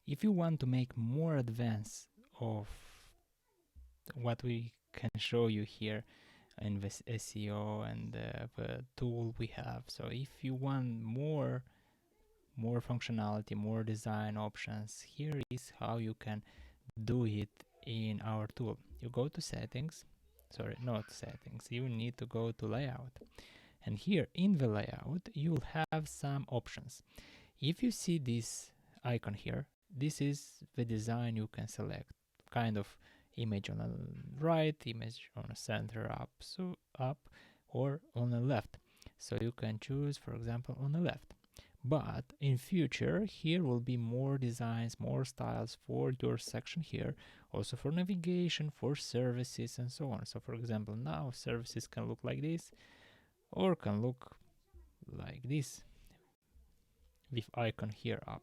If you want to make more advance of what we can show you here in this SEO and the tool we have, so if you want more functionality, more design options, here is how you can do it in our tool. You go to settings, sorry, not settings, you need to go to layout, and here in the layout you'll have some options. If you see this icon here, this is the design you can select, kind of image on the right, image on the center, up or on the left. So you can choose, for example, on the left. But in future, here will be more designs, more styles for your section here, also for navigation, for services, and so on. So for example, now services can look like this, or can look like this, with icon here up.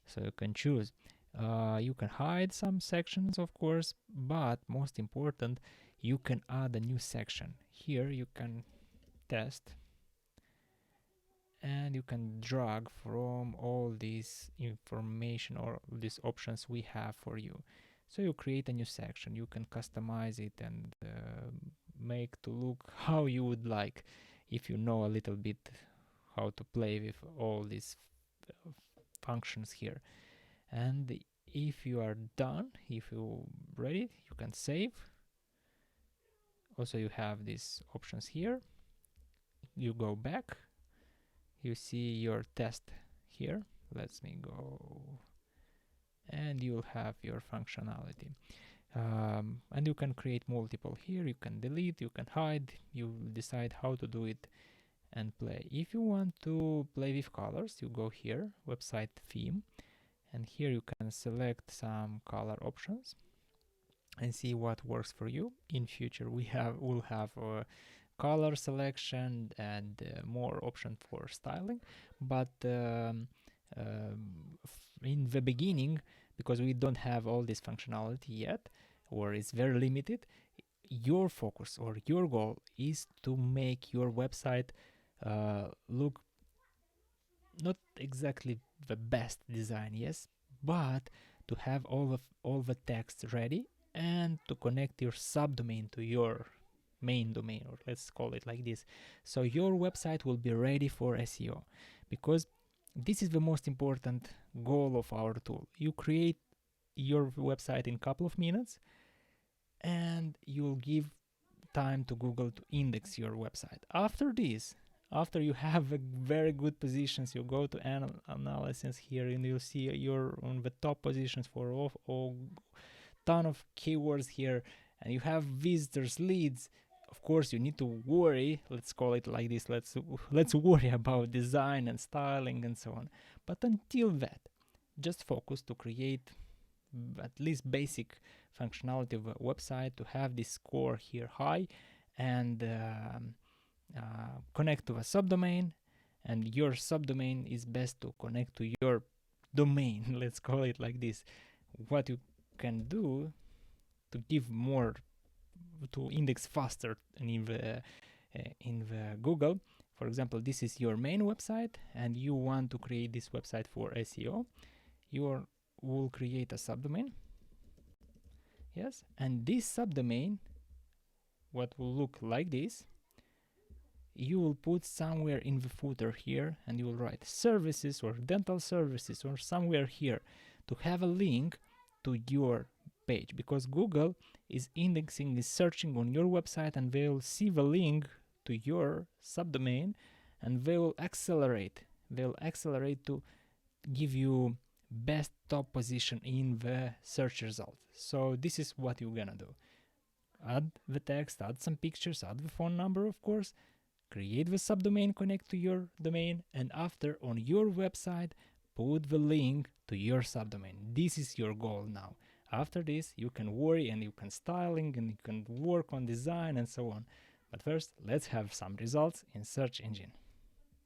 So you can choose. You can hide some sections, of course, but most important, you can add a new section. Here you can test, and you can drag from all this information or these options we have for you. So you create a new section, you can customize it and make to look how you would like, if you know a little bit how to play with all these functions here. And if you are done, if you ready, you can save. Also, you have these options here. You go back, you see your test here. Let me go, and you'll have your functionality. And you can create multiple here. You can delete, you can hide, you decide how to do it and play. If you want to play with colors, you go here, website theme, and here you can select some color options and see what works for you. In future we'll have color selection and more option for styling, but in the beginning, because we don't have all this functionality yet, or it's very limited, your focus or your goal is to make your website look not exactly the best design, yes, but to have all the text ready and to connect your subdomain to your main domain, or let's call it like this. So your website will be ready for SEO, because this is the most important goal of our tool. You create your website in a couple of minutes, and you'll give time to Google to index your website. After this, after you have a very good positions, you go to analysis here, and you'll see you're on the top positions for all ton of keywords here, and you have visitors, leads. Of course, you need to worry, let's call it like this, let's worry about design and styling and so on. But until that, just focus to create at least basic functionality of a website, to have this score here high, and connect to a subdomain. And your subdomain is best to connect to your domain, let's call it like this. What you can do to give more, to index faster in the Google. For example, this is your main website and you want to create this website for SEO. You will create a subdomain, yes, and this subdomain, what will look like this, you will put somewhere in the footer here, and you will write services or dental services or somewhere here to have a link to your page, because Google is indexing, is searching on your website, and they will see the link to your subdomain, and they will accelerate to give you best top position in the search result. So this is what you're gonna do: add the text, add some pictures, add the phone number, of course, create the subdomain, connect to your domain, and after on your website put the link to your subdomain. This is your goal now. After this, you can worry and you can styling and you can work on design and so on. But first, let's have some results in search engine.